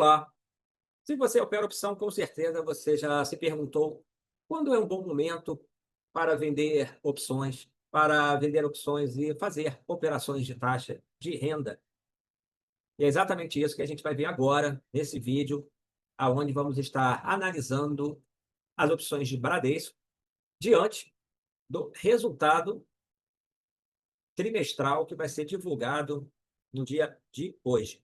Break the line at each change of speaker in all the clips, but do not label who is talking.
Olá, se você opera opção, com certeza você já se perguntou quando é um bom momento para vender opções e fazer operações de taxa de renda. E é exatamente isso que a gente vai ver agora nesse vídeo, aonde vamos estar analisando as opções de Bradesco diante do resultado trimestral que vai ser divulgado no dia de hoje.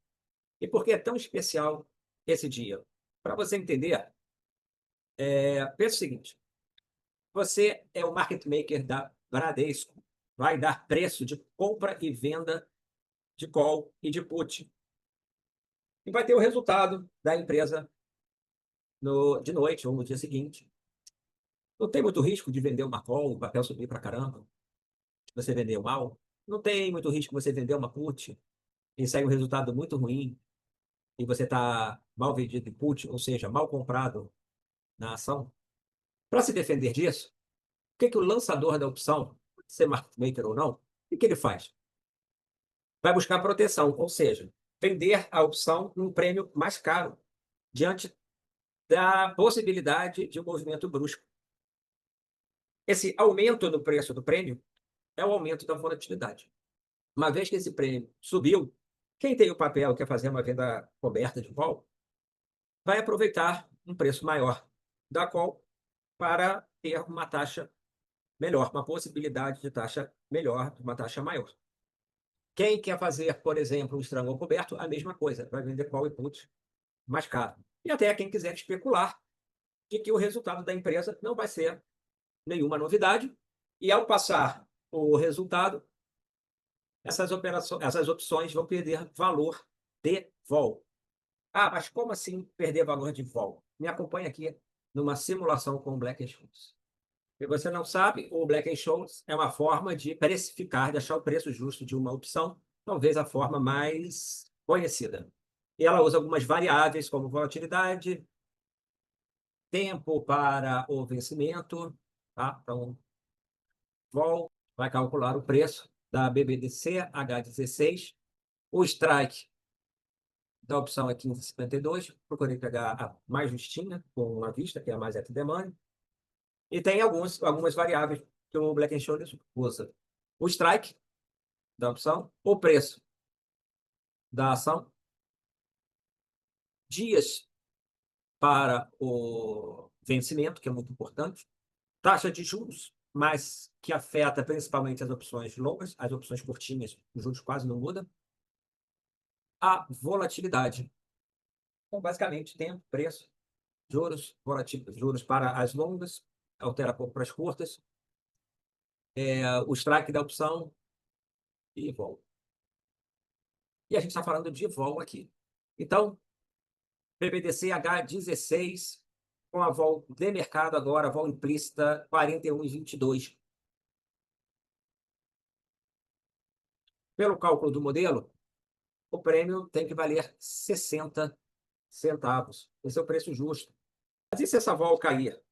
E por que é tão especial esse dia? Para você entender, pensa o seguinte: você é o market maker da Bradesco, vai dar preço de compra e venda de call e de put. E vai ter o resultado da empresa de noite ou no dia seguinte. Não tem muito risco de vender uma call, o papel subir para caramba, se você vender mal. Não tem muito risco de você vender uma put e sair um resultado muito ruim e você está mal vendido em put, ou seja, mal comprado na ação. Para se defender disso, o que o lançador da opção, pode ser market maker ou não, o que ele faz? Vai buscar proteção, ou seja, vender a opção num prêmio mais caro, diante da possibilidade de um movimento brusco. Esse aumento no preço do prêmio é o aumento da volatilidade. Uma vez que esse prêmio subiu, quem tem o papel e quer fazer uma venda coberta de call, vai aproveitar um preço maior da call para ter uma taxa melhor, uma possibilidade de taxa melhor, de uma taxa maior. Quem quer fazer, por exemplo, um strangle coberto, a mesma coisa, vai vender call e put mais caro. E até quem quiser especular de que o resultado da empresa não vai ser nenhuma novidade, e ao passar o resultado, essas opções vão perder valor de vol. Ah, mas como assim perder valor de vol? Me acompanha aqui numa simulação com o Black-Scholes. Se você não sabe, o Black-Scholes é uma forma de precificar, de achar o preço justo de uma opção, talvez a forma mais conhecida. E ela usa algumas variáveis, como volatilidade, tempo para o vencimento, tá? Então, vol vai calcular o preço da BBDC H16, o strike da opção é 15,52, procurei pegar a mais justinha, com uma vista, que é a mais at the money, e tem algumas variáveis que o Black-Scholes usa. O strike da opção, o preço da ação, dias para o vencimento, que é muito importante, taxa de juros, mas que afeta principalmente as opções longas, as opções curtinhas, os juros quase não mudam, a volatilidade. Então, basicamente, tempo, preço, juros, volatilidade, juros para as longas, altera pouco para as curtas, o strike da opção e vol. E a gente está falando de vol aqui. Então, BBDC H16, com a vol de mercado agora, a vol implícita 41,22. Pelo cálculo do modelo, o prêmio tem que valer 60 centavos. Esse é o preço justo. Mas e se essa vol cair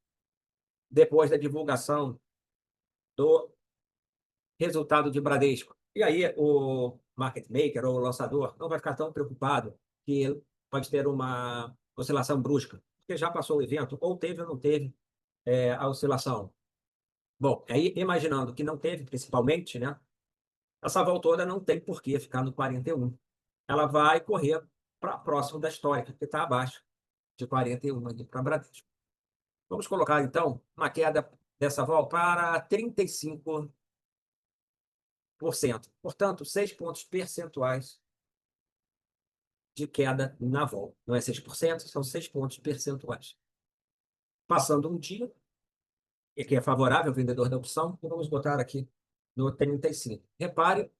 depois da divulgação do resultado de Bradesco? E aí o market maker ou o lançador não vai ficar tão preocupado que pode ter uma oscilação brusca, porque já passou o evento, ou teve ou não teve a oscilação. Bom, aí imaginando que não teve, principalmente, né? Essa vol toda não tem por que ficar no 41. Ela vai correr para próximo da histórica, que está abaixo de 41 aqui para Bradesco. Vamos colocar, então, uma queda dessa vol para 35%. Portanto, 6 pontos percentuais de queda na vol. Não é 6%, são 6 pontos percentuais. Passando um dia, e que é favorável ao vendedor da opção, então vamos botar aqui no 35. Repare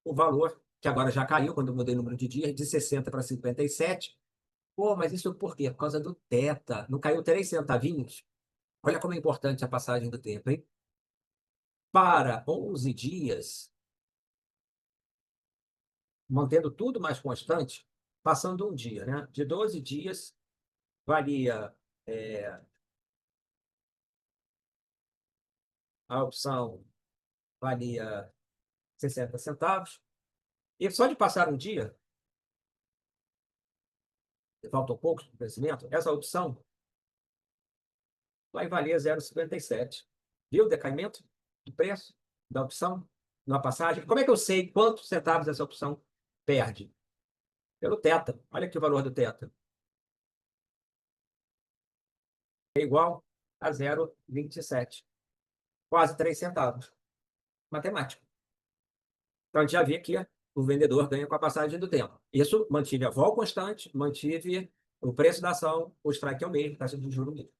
o valor, que agora já caiu quando eu mudei o número de dias, de 60 para 57. Pô, mas isso por quê? Por causa do teta. Não caiu 3 centavinhos? Olha como é importante a passagem do tempo, hein? Para 11 dias, mantendo tudo mais constante, passando um dia, né? De 12 dias, valia a opção, valia 60 centavos. E só de passar um dia, faltam poucos para o vencimento, essa opção vai valer 0,57. Viu o decaimento do preço da opção na passagem? Como é que eu sei quantos centavos essa opção perde? Pelo teta. Olha aqui o valor do teta. É igual a 0,27. Quase 3 centavos. Matemática. Então, a gente já vê que o vendedor ganha com a passagem do tempo. Isso mantive a vol constante, mantive o preço da ação, o strike é o mesmo, taxa de juros mesmo.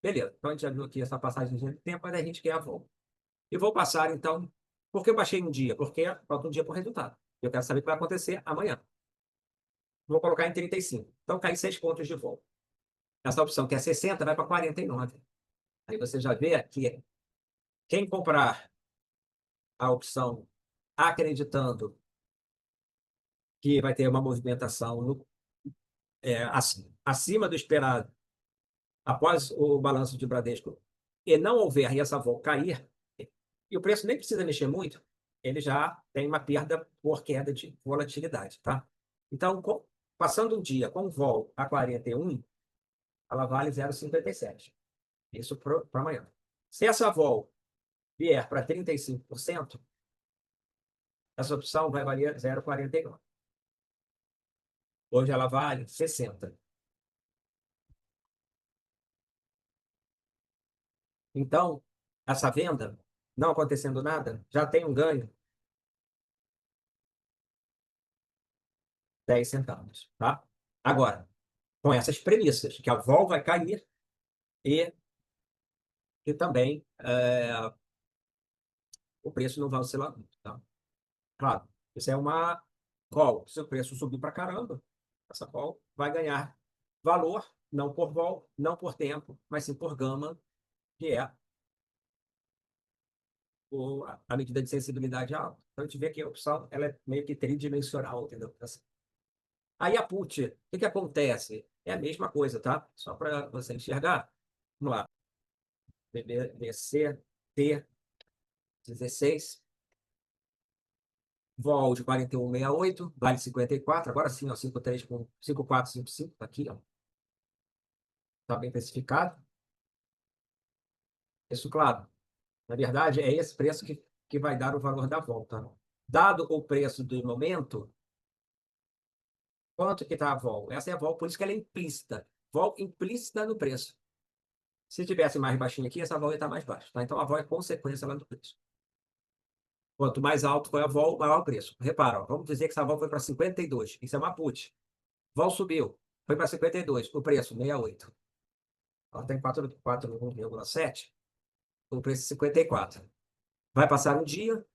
Beleza. Então, a gente já viu aqui essa passagem do tempo, mas a gente quer a vol. E vou passar, então, por que eu baixei um dia? Porque falta um dia para o resultado. Eu quero saber o que vai acontecer amanhã. Vou colocar em 35. Então, cai 6 pontos de vol. Essa opção que é 60 vai para 49. Aí você já vê que quem comprar a opção acreditando que vai ter uma movimentação acima do esperado após o balanço de Bradesco e não houver e essa vol cair, e o preço nem precisa mexer muito, ele já tem uma perda por queda de volatilidade. Tá? Então, passando um dia com vol a 41, ela vale 0,57. Isso para amanhã. Se essa vol vier para 35%, essa opção vai valer 0,49. Hoje ela vale 60. Então, essa venda, não acontecendo nada, já tem um ganho 10 centavos. Tá? Agora, com essas premissas, que a vol vai cair e também o preço não vai oscilar muito. Tá? Claro, isso é uma call. Se o preço subir para caramba, essa call vai ganhar valor, não por vol, não por tempo, mas sim por gama, que é a medida de sensibilidade alta. Então, a gente vê que a opção ela é meio que tridimensional, entendeu? Aí a put, o que acontece? É a mesma coisa, tá? Só para você enxergar. Vamos lá. BBC, T, 16. Vol de 41,68, vale 54. Agora sim, ó, 53 com 5455, tá aqui, ó. Tá bem especificado. Isso, claro. Na verdade, é esse preço que vai dar o valor da volta. Dado o preço do momento, quanto que está a vol? Essa é a vol, por isso que ela é implícita. Vol implícita no preço. Se tivesse mais baixinho aqui, essa vol ia estar mais baixa. Tá? Então, a vol é consequência lá do preço. Quanto mais alto foi a vol, maior o preço. Repara, ó, vamos dizer que essa vol foi para 52. Isso é uma put. Vol subiu. Foi para 52. O preço, 68. Ela tem 4,7. O preço é 54. Vai passar um dia.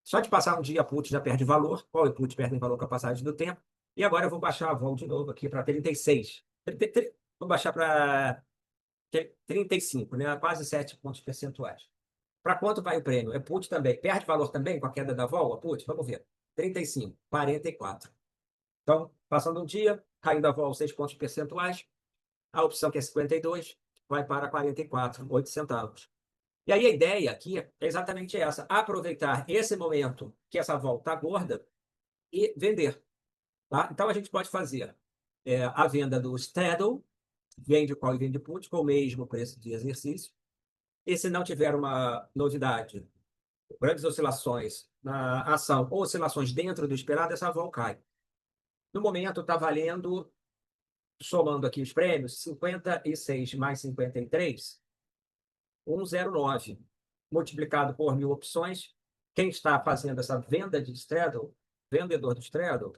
Só de passar um dia, a put já perde valor. Qual put perde valor com a passagem do tempo? E agora eu vou baixar a vol de novo aqui para 36. Vou baixar para 35, né? Quase 7 pontos percentuais. Para quanto vai o prêmio? É put também. Perde valor também com a queda da vol? A put? Vamos ver. 35, 44. Então, passando um dia, caindo a vol 6 pontos percentuais, a opção que é 52 vai para 44, 8 centavos. E aí a ideia aqui é exatamente essa: aproveitar esse momento que essa vol está gorda e vender. Tá? Então, a gente pode fazer a venda do straddle, vende call e vende put, com o mesmo preço de exercício. E se não tiver uma novidade, grandes oscilações na ação ou oscilações dentro do esperado, essa vol cai. No momento, está valendo, somando aqui os prêmios, 56 mais 53, 109, multiplicado por 1.000 opções. Quem está fazendo essa venda de straddle, vendedor do straddle,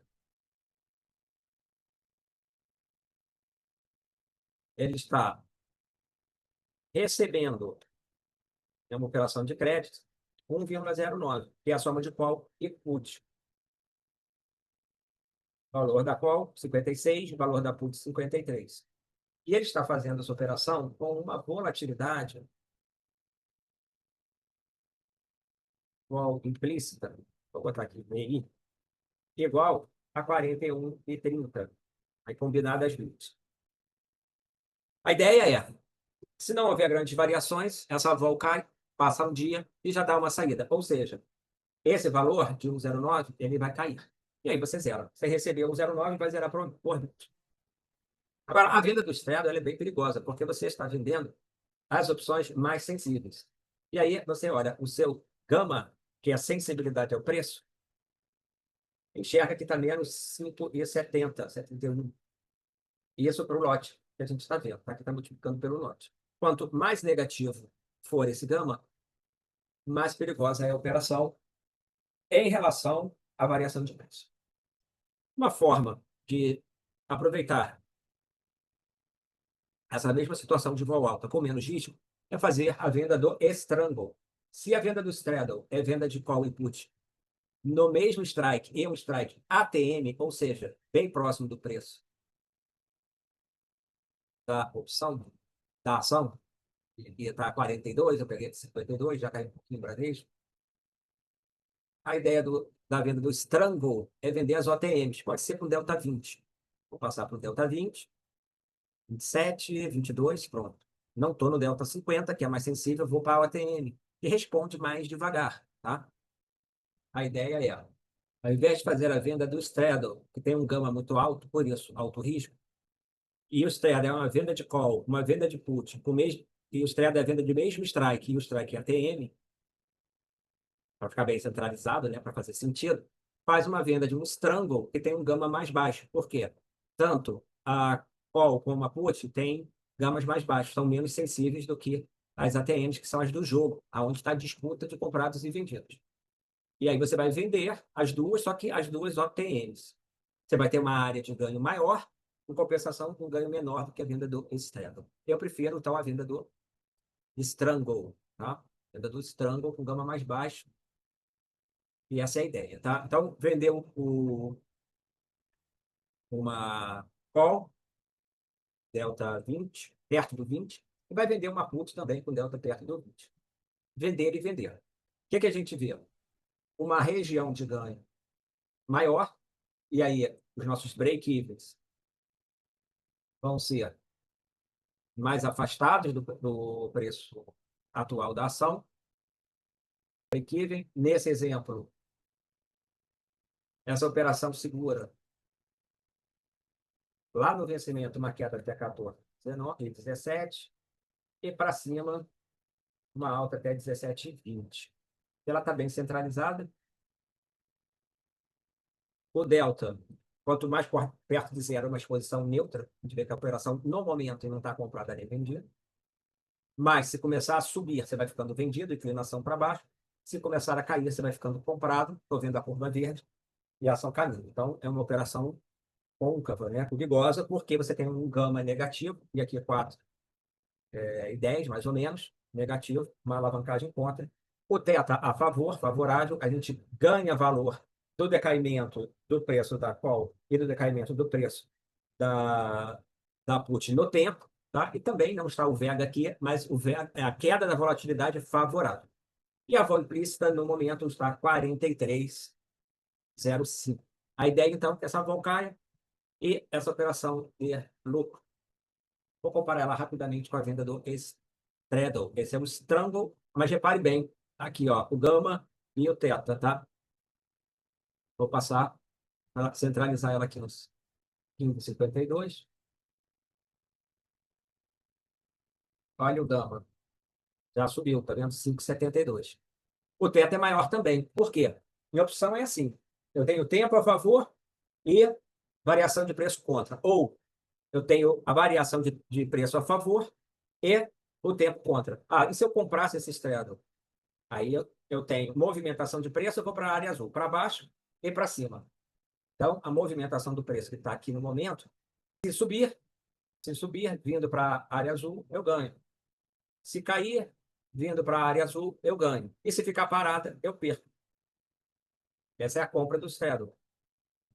ele está recebendo uma operação de crédito 1,09, que é a soma de call e put. Valor da call, 56, valor da put, 53. E ele está fazendo essa operação com uma volatilidade implícita, vou botar aqui, MEI, igual a 41,30, aí combinado as duas. A ideia é, se não houver grandes variações, essa vol cai, passa um dia e já dá uma saída. Ou seja, esse valor de 1,09, ele vai cair. E aí você zera. Você recebeu 1,09, vai zerar por 20. Agora, a venda do straddle ela é bem perigosa, porque você está vendendo as opções mais sensíveis. E aí você olha o seu gama, que é a sensibilidade ao preço, enxerga que está menos 5,70, 71. Isso para o lote que a gente está vendo, tá? Que está multiplicando pelo lote. Quanto mais negativo for esse gama, mais perigosa é a operação em relação à variação de preço. Uma forma de aproveitar essa mesma situação de vol alta com menos risco é fazer a venda do strangle. Se a venda do straddle é venda de call e put no mesmo strike e um strike ATM, ou seja, bem próximo do preço da opção, da ação, que está 42, eu peguei de 52, já caiu um pouquinho para Bradesco. A ideia da venda do strangle é vender as OTMs, pode ser com delta 20. Vou passar para o delta 20, 27, 22, pronto. Não estou no delta 50, que é mais sensível, vou para a OTM, que responde mais devagar, tá? A ideia é, ao invés de fazer a venda do straddle, que tem um gama muito alto, por isso, alto risco, e o straddle é uma venda de call, uma venda de put, e o straddle é a venda de mesmo strike, e o strike é ATM, para ficar bem centralizado, né, para fazer sentido, faz uma venda de um strangle que tem um gama mais baixo. Por quê? Tanto a call como a put tem gamas mais baixas, são menos sensíveis do que as ATMs, que são as do jogo, aonde está a disputa de comprados e vendidos. E aí você vai vender as duas, só que as duas OTMs. Você vai ter uma área de ganho maior, em compensação com um ganho menor do que a venda do straddle. Eu prefiro, então, a venda do strangle, tá? Venda do strangle com gama mais baixa. E essa é a ideia, tá? Então, vender uma call, delta 20, perto do 20, e vai vender uma put também com delta perto do 20. Vender e vender. O que a gente vê? Uma região de ganho maior, e aí os nossos break-evens vão ser mais afastados do preço atual da ação. Break-even, nesse exemplo, essa operação segura lá no vencimento uma queda até 14, 19, 17, e para cima uma alta até 17,20. Ela está bem centralizada. O delta, quanto mais perto de zero, uma exposição neutra, a gente vê que a operação no momento não está comprada nem vendida. Mas se começar a subir, você vai ficando vendido, inclinação para baixo. Se começar a cair, você vai ficando comprado. Estou vendo a curva verde e a ação caindo. Então, é uma operação côncava, né? Perigosa, porque você tem um gama negativo, e aqui 4 e 10, mais ou menos, negativo, uma alavancagem contra. O teta a favor, favorável, a gente ganha valor do decaimento do preço da call e do decaimento do preço da put no tempo, tá? E também não está o VEG aqui, mas o VEG, a queda da volatilidade é favorável. E a vol implícita, no momento, está 43,05. A ideia, então, é que essa vol caia e essa operação dê lucro. Vou comparar ela rapidamente com a venda do straddle. Esse é o strangle, mas repare bem, aqui, ó, o gama e o teta, tá? Vou passar para centralizar ela aqui nos 15,52. Olha o gama. Já subiu, tá vendo? 5,72. O teto é maior também. Por quê? Minha opção é assim. Eu tenho tempo a favor e variação de preço contra. Ou eu tenho a variação de preço a favor e o tempo contra. Ah, e se eu comprasse esse straddle? Aí eu tenho movimentação de preço, eu vou para a área azul, para baixo e para cima. Então, a movimentação do preço que está aqui no momento, se subir, vindo para a área azul, eu ganho. Se cair, vindo para a área azul, eu ganho. E se ficar parada, eu perco. Essa é a compra do straddle.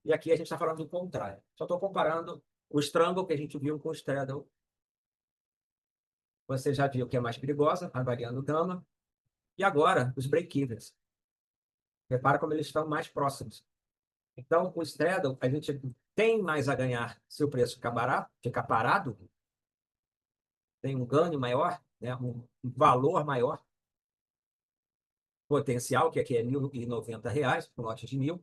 E aqui a gente está falando do contrário. Só estou comparando o strangle que a gente viu com o straddle. Você já viu que é mais perigosa, avaliando gama. E agora, os break-evens. Repara como eles estão mais próximos. Então, com o straddle, a gente tem mais a ganhar se o preço ficar barato, ficar parado, tem um ganho maior, né? Um valor maior, potencial, que aqui é R$ 1.090, por lote de 1.000.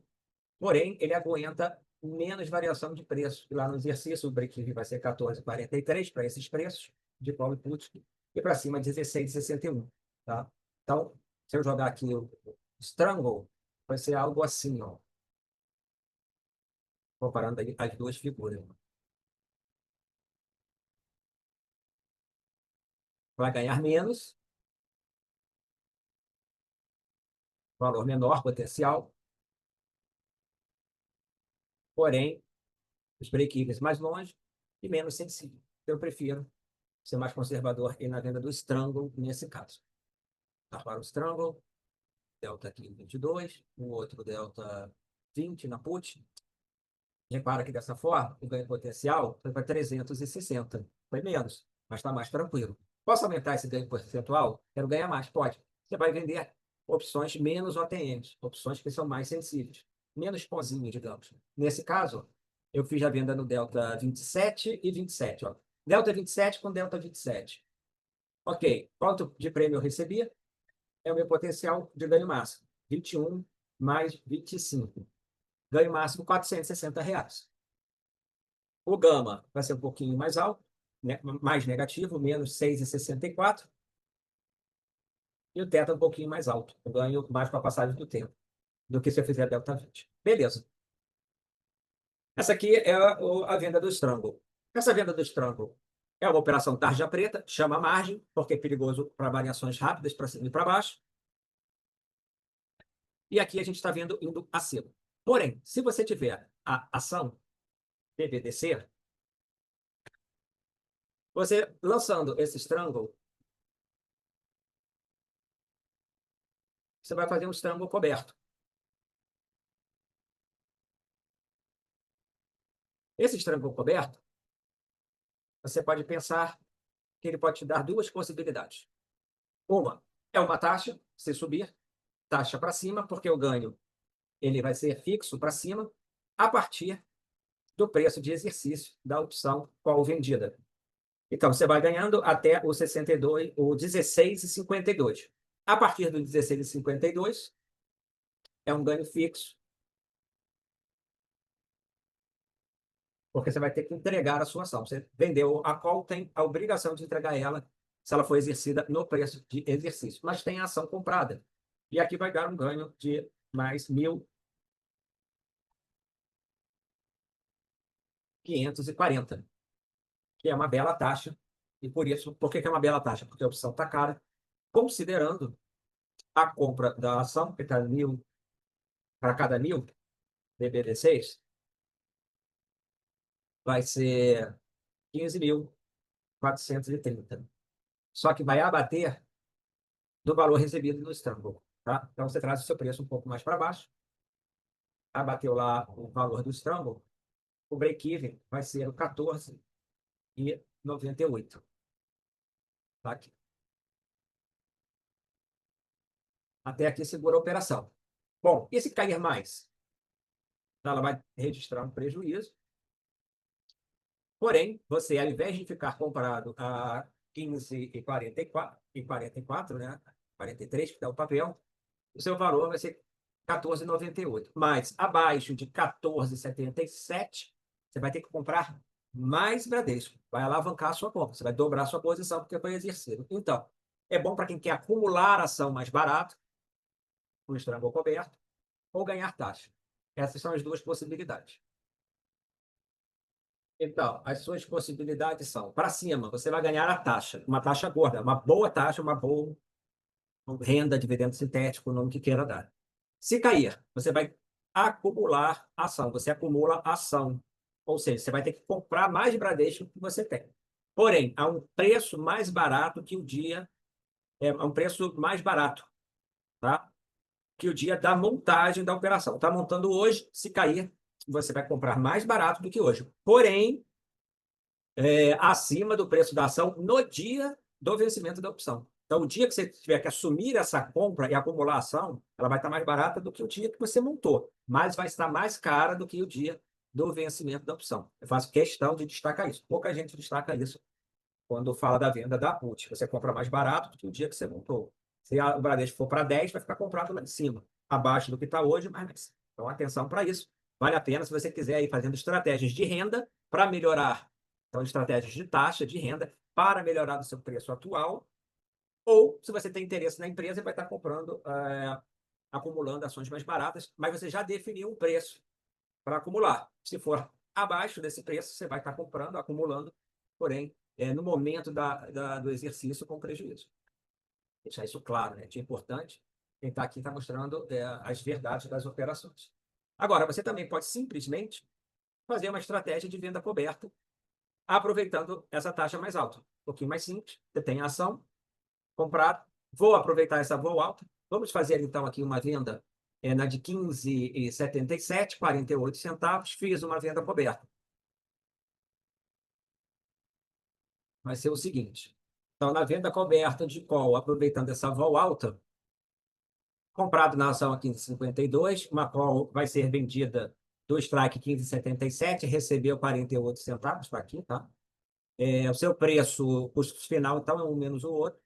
Porém, ele aguenta menos variação de preço. E lá no exercício, o break-even vai ser 14,43 para esses preços de call e put, e para cima 16,61. Tá? Então, se eu jogar aqui o Strangle, vai ser algo assim, ó, comparando aí as duas figuras. Vai ganhar menos, valor menor potencial, porém, os break-evens mais longe e menos sensível. Eu prefiro ser mais conservador e na venda do Strangle nesse caso. Tá, para o Strangle, delta aqui 22, o outro delta 20 na put. Repara que dessa forma, o ganho potencial foi para 360. Foi menos, mas está mais tranquilo. Posso aumentar esse ganho percentual? Quero ganhar mais? Pode. Você vai vender opções menos OTMs, opções que são mais sensíveis, menos pozinho, digamos. Nesse caso, eu fiz a venda no delta 27 e 27. Ó. Delta 27 com delta 27. Ok, quanto de prêmio eu recebi? É o meu potencial de ganho máximo. 21 mais 25. Ganho máximo R$ 460. O gama vai ser um pouquinho mais alto, né? Mais negativo, menos 6,64. E o teta um pouquinho mais alto. Eu ganho mais com a passagem do tempo do que se eu fizer delta 20. Beleza. Essa aqui é a venda do Strangle. Essa venda do Strangle é uma operação tarja preta, chama margem, porque é perigoso para variações rápidas para cima e para baixo. E aqui a gente está vendo indo acima. Porém, se você tiver a ação PBDC, você lançando esse Strangle, você vai fazer um Strangle coberto. Esse Strangle coberto, você pode pensar que ele pode te dar duas possibilidades. Uma é uma taxa, se subir, taxa para cima, porque o ganho ele vai ser fixo para cima, a partir do preço de exercício da opção qual vendida. Então, você vai ganhando até o 62, o 16,52. A partir do 16,52, é um ganho fixo, porque você vai ter que entregar a sua ação. Você vendeu a call, tem a obrigação de entregar ela se ela for exercida no preço de exercício. Mas tem a ação comprada. E aqui vai dar um ganho de mais 1.540, que é uma bela taxa. E por isso, por que é uma bela taxa? Porque a opção está cara, considerando a compra da ação, que está 1.000 para cada 1.000 BBD6, vai ser 15.430. Só que vai abater do valor recebido no Strangle. Tá? Então, você traz o seu preço um pouco mais para baixo, abateu lá o valor do Strangle, o break-even vai ser o 14,98. Tá aqui. Até aqui segura a operação. Bom, e se cair mais? Ela vai registrar um prejuízo. Porém, você, ao invés de ficar comprado a 15,44, né? 43, que dá o papel, o seu valor vai ser 14,98. Mas abaixo de 14,77, você vai ter que comprar mais Bradesco. Vai alavancar a sua compra. Você vai dobrar a sua posição porque foi exercido. Então, é bom para quem quer acumular ação mais barato, com estrango coberto, ou ganhar taxa. Essas são as duas possibilidades. Então, as suas possibilidades são, para cima, você vai ganhar a taxa, uma taxa gorda, uma boa taxa, uma boa renda, dividendo sintético, o nome que queira dar. Se cair, você vai acumular ação, você acumula ação. Ou seja, você vai ter que comprar mais Bradesco que você tem. Porém, há um preço mais barato que o dia, é um preço mais barato, tá? Que o dia da montagem da operação. Está montando hoje, se cair, você vai comprar mais barato do que hoje. Porém, acima do preço da ação no dia do vencimento da opção. Então, o dia que você tiver que assumir essa compra e acumular a ação, ela vai estar mais barata do que o dia que você montou, mas vai estar mais cara do que o dia do vencimento da opção. Eu faço questão de destacar isso. Pouca gente destaca isso quando fala da venda da put. Você compra mais barato do que o dia que você montou. Se o Bradesco for para 10, vai ficar comprado lá em cima. Abaixo do que está hoje, mas então atenção para isso. vale a pena se você quiser ir fazendo estratégias de renda para melhorar. Então, estratégias de taxa de renda para melhorar o seu preço atual. Ou, se você tem interesse na empresa, vai estar comprando, acumulando ações mais baratas, mas você já definiu um preço para acumular. Se for abaixo desse preço, você vai estar comprando, acumulando, porém, no momento do exercício com prejuízo. Deixar isso claro, né? É importante. Quem está aqui está mostrando as verdades das operações. Agora, você também pode simplesmente fazer uma estratégia de venda coberta, aproveitando essa taxa mais alta. Um pouquinho mais simples. Você tem a ação, comprar, vou aproveitar essa voo alta. Vamos fazer, então, aqui uma venda na de 15,77, 48 centavos. Fiz uma venda coberta. Vai ser o seguinte. Então, na venda coberta de call, aproveitando essa vol alta, comprado na ação a 15,52, uma call vai ser vendida do strike 15,77, recebeu 48 centavos, está aqui, tá? O seu preço, o custo final, então, é um menos o outro,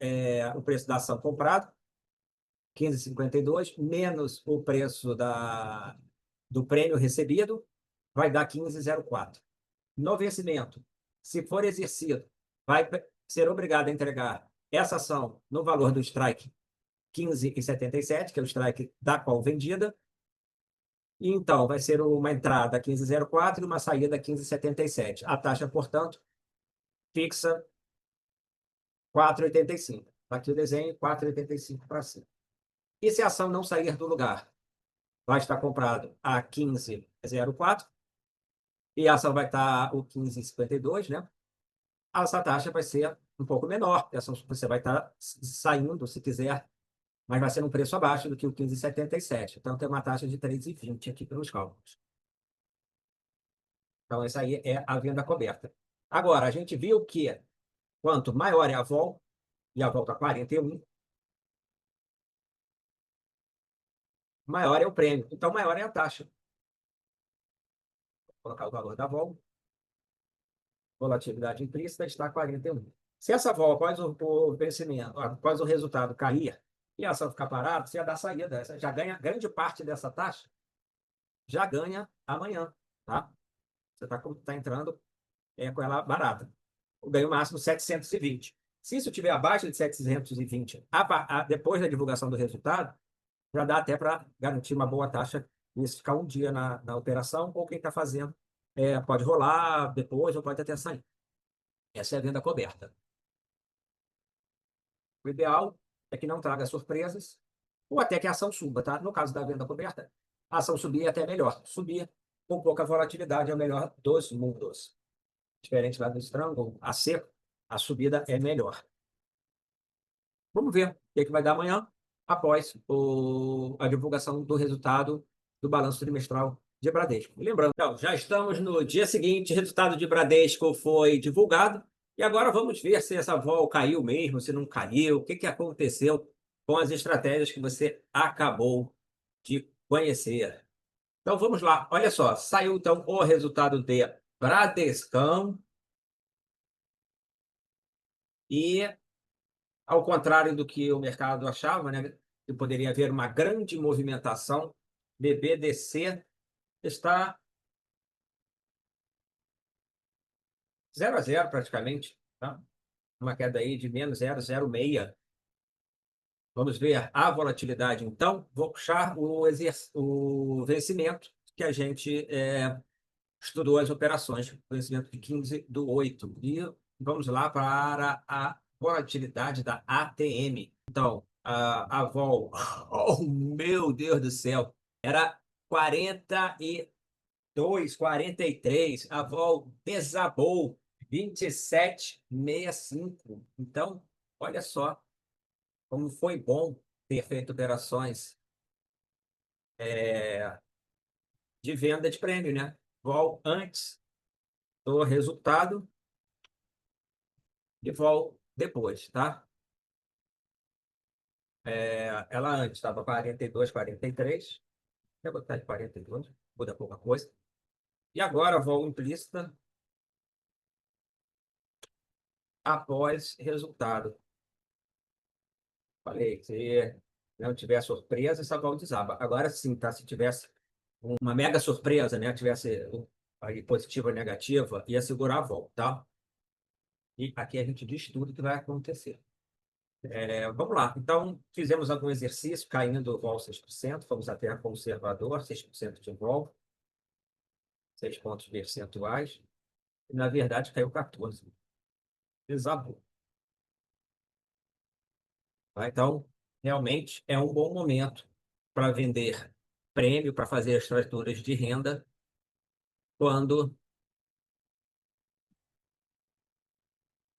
o preço da ação comprado, 15,52, menos o preço do prêmio recebido, vai dar 15,04. No vencimento, se for exercido, vai ser obrigado a entregar essa ação no valor do strike 15,77, que é o strike da qual vendida. E então, vai ser uma entrada 15,04 e uma saída 15,77. A taxa, portanto, fixa 4,85. Está aqui o desenho, 4,85 para cima. E se a ação não sair do lugar? Vai estar comprado a 15,04 e a ação vai estar o 15,52, né? Essa taxa vai ser um pouco menor. Você vai estar saindo, se quiser, mas vai ser um preço abaixo do que o 15,77. Então, tem uma taxa de 3,20 aqui pelos cálculos. Então, essa aí é a venda coberta. Agora, a gente viu que quanto maior é a vol, e a vol está 41, maior é o prêmio. Então, maior é a taxa. Vou colocar o valor da vol. Volatilidade implícita está 41. Se essa vol, após o vencimento, após o resultado cair, e a ação ficar parada, você já dá saída. Você já ganha grande parte dessa taxa, já ganha amanhã, tá? Você está entrando com ela barata. O ganho máximo 720. Se isso estiver abaixo de 720, depois da divulgação do resultado, já dá até para garantir uma boa taxa e isso ficar um dia na operação, ou quem está fazendo pode rolar depois ou pode até sair. Essa é a venda coberta. O ideal é que não traga surpresas ou até que a ação suba, tá? No caso da venda coberta, a ação subir é até melhor. Subir com pouca volatilidade é o melhor dos mundos. Diferente lá do Strangle, a seco, a subida é melhor. Vamos ver o que vai dar amanhã, após a divulgação do resultado do balanço trimestral de Bradesco. Lembrando, então, já estamos no dia seguinte, o resultado de Bradesco foi divulgado, e agora vamos ver se essa vol caiu mesmo, se não caiu, o que aconteceu com as estratégias que você acabou de conhecer. Então vamos lá, olha só, saiu então o resultado de Bradescão, e ao contrário do que o mercado achava, né, que poderia haver uma grande movimentação, BBDC está 0 a 0 praticamente, tá? Uma queda aí de menos 0,06. Vamos ver a volatilidade, então. Vou puxar o vencimento que a gente estudou as operações, vencimento de 15/8. E vamos lá para a volatilidade da ATM. Então, a vol, oh meu Deus do céu, era 42, 43, a vol desabou 27,65. Então, olha só como foi bom ter feito operações de venda de prêmio, né? Vol antes do resultado e vol depois, tá? Ela antes estava 42, 43. Vou botar de 42, muda pouca coisa. E agora vol implícita após resultado. Falei, se não tiver surpresa, essa vol desaba. Agora sim, tá? Se tivesse uma mega surpresa, né? Tivesse aí positiva ou negativa, ia segurar a volta, tá? E aqui a gente diz tudo que vai acontecer. Vamos lá. Então, fizemos algum exercício, caindo vol 6%, fomos até a conservador, 6% de vol, 6 pontos percentuais, e na verdade caiu 14. Desabou. Tá? Então, realmente é um bom momento para vender prêmio, para fazer as estruturas de renda, quando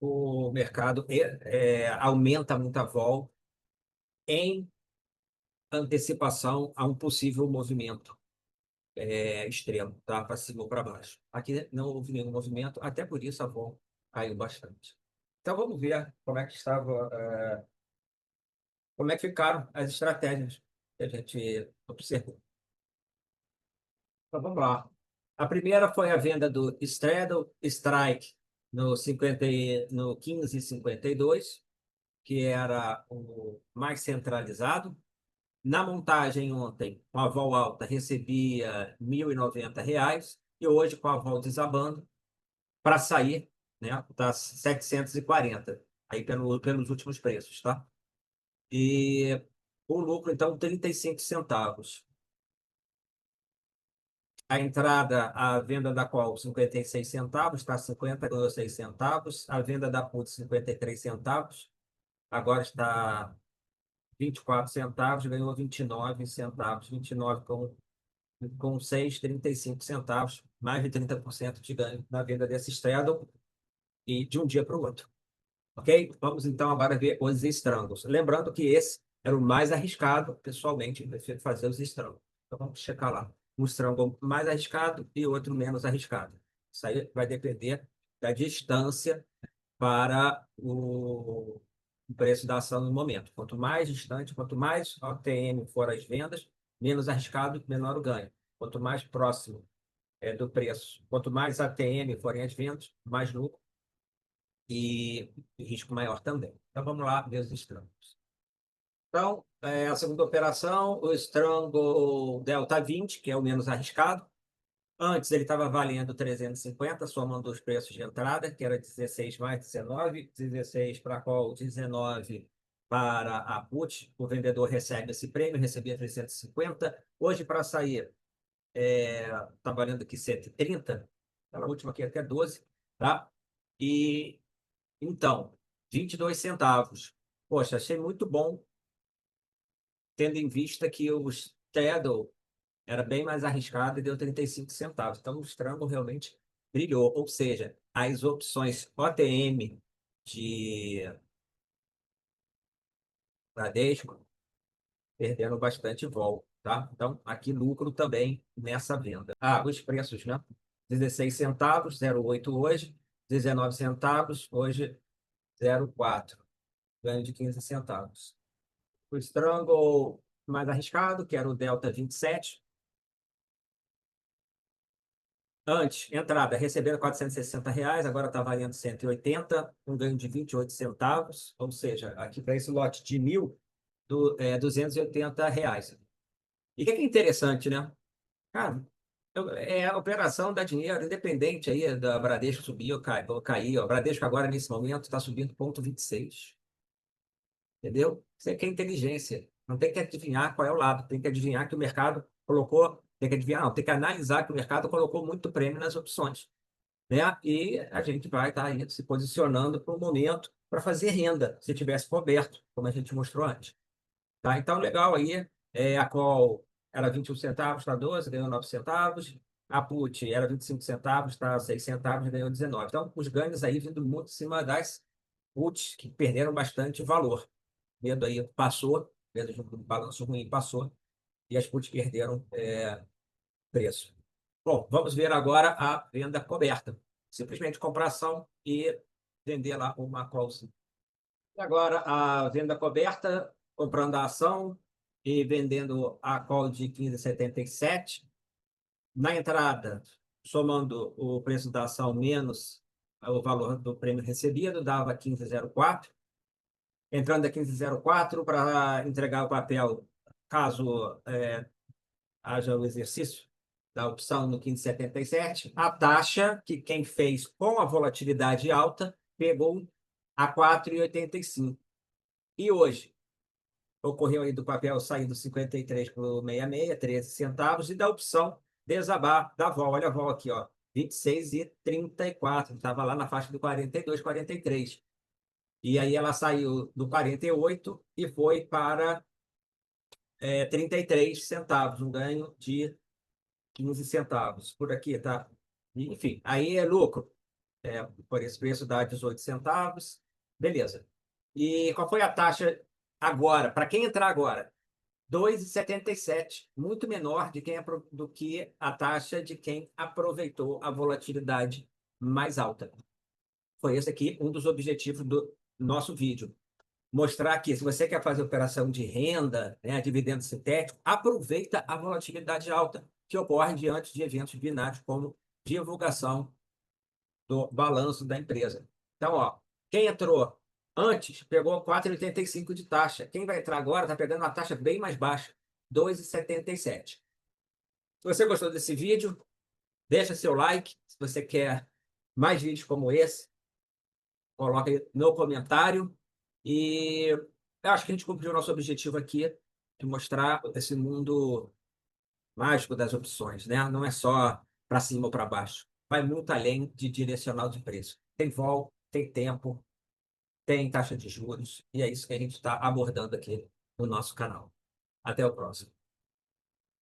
o mercado aumenta muito a vol em antecipação a um possível movimento extremo, tá? Para cima ou para baixo. Aqui não houve nenhum movimento, até por isso a vol caiu bastante. Então vamos ver como é que estava, como é que ficaram as estratégias que a gente observou. Então vamos lá. A primeira foi a venda do Straddle Strike no 15,52, que era o mais centralizado. Na montagem ontem, com a vol alta, recebia R$ 1.090 e hoje, com a vol desabando, para sair, né, está 740, aí pelos últimos preços, tá? E o lucro, então, 35 centavos. A entrada, a venda da call, 56 centavos, está 56 centavos. A venda da put, 53 centavos, agora está 24 centavos, ganhou 29 centavos, 29 com 6,35 centavos, mais de 30% de ganho na venda desse straddle e de um dia para o outro. Ok? Vamos então agora ver os strangles. Lembrando que esse era o mais arriscado, pessoalmente, eu prefiro fazer os strangles. Então vamos checar lá. Um strangle mais arriscado e outro menos arriscado. Isso aí vai depender da distância para o preço da ação no momento. Quanto mais distante, quanto mais OTM for as vendas, menos arriscado, menor o ganho. Quanto mais próximo do preço, quanto mais ATM forem as vendas, mais lucro e risco maior também. Então vamos lá ver os estrangos. Então, a segunda operação, o Strangle Delta 20, que é o menos arriscado. Antes ele estava valendo 350, somando os preços de entrada, que era 16 mais 19, 16 para a call, 19 para a put. O vendedor recebe esse prêmio, recebia 350. Hoje, para sair, está valendo aqui 130, a última aqui até 12, tá? E então, 22 centavos. Poxa, achei muito bom, tendo em vista que o Straddle era bem mais arriscado e deu 35 centavos. Então, o Strangle realmente brilhou. Ou seja, as opções OTM de Bradesco perderam bastante vol, tá? Então, aqui lucro também nessa venda. Os preços, né? 16 centavos, 0,8 hoje. 19 centavos, hoje 0,4. Ganho de 15 centavos. O Strangle mais arriscado, que era o Delta 27. Antes, entrada, recebendo R$ 460, agora está valendo 180, um ganho de 28 centavos, ou seja, aqui para esse lote de 1.000, R$ 280. E o que é interessante, né? Cara, a operação dá dinheiro, independente aí da Bradesco subir ou cair. Ó. A Bradesco agora, nesse momento, está subindo 0,26. Entendeu? Isso aqui é inteligência. Não tem que adivinhar qual é o lado, tem que adivinhar que o mercado colocou, tem que adivinhar, não, tem que analisar que o mercado colocou muito prêmio nas opções, né? E a gente vai estar aí se posicionando para o momento para fazer renda, se tivesse coberto, como a gente mostrou antes. Tá? Então, legal aí, a call era 21 centavos, está 12, ganhou 9 centavos. A put era 25 centavos, está 6 centavos, ganhou 19. Então, os ganhos aí vindo muito em cima das puts, que perderam bastante valor. Medo aí passou, medo de um balanço ruim passou, e as puts perderam preço. Bom, vamos ver agora a venda coberta. Simplesmente comprar ação e vender lá uma call. E agora a venda coberta, comprando a ação e vendendo a call de 15,77. Na entrada, somando o preço da ação menos o valor do prêmio recebido, dava 15,04. Entrando a 15,04 para entregar o papel, caso haja o exercício da opção no 15,77, a taxa que quem fez com a volatilidade alta pegou a 4,85. E hoje, ocorreu aí do papel sair do 53 para o 66, 13 centavos, e da opção desabar da vol. Olha a vol aqui, ó, 26,34. Estava lá na faixa do 42, 43. E aí ela saiu do 48 e foi para 33 centavos, um ganho de 15 centavos. Por aqui, tá? Enfim, aí é lucro. Por esse preço dá 18 centavos. Beleza. E qual foi a taxa agora? Para quem entrar agora? 2,77, muito menor do que a taxa de quem aproveitou a volatilidade mais alta. Foi esse aqui um dos objetivos do nosso vídeo. Mostrar que se você quer fazer operação de renda, né, dividendo sintético, aproveita a volatilidade alta que ocorre diante de eventos binários como divulgação do balanço da empresa. Então, ó, quem entrou antes pegou 4,85 de taxa. Quem vai entrar agora está pegando uma taxa bem mais baixa, 2,77. Se você gostou desse vídeo, deixa seu like. Se você quer mais vídeos como esse, coloca aí no comentário. E eu acho que a gente cumpriu o nosso objetivo aqui de mostrar esse mundo mágico das opções, né? Não é só para cima ou para baixo. Vai muito além de direcional de preço. Tem vol, tem tempo, tem taxa de juros, e é isso que a gente está abordando aqui no nosso canal. Até o próximo.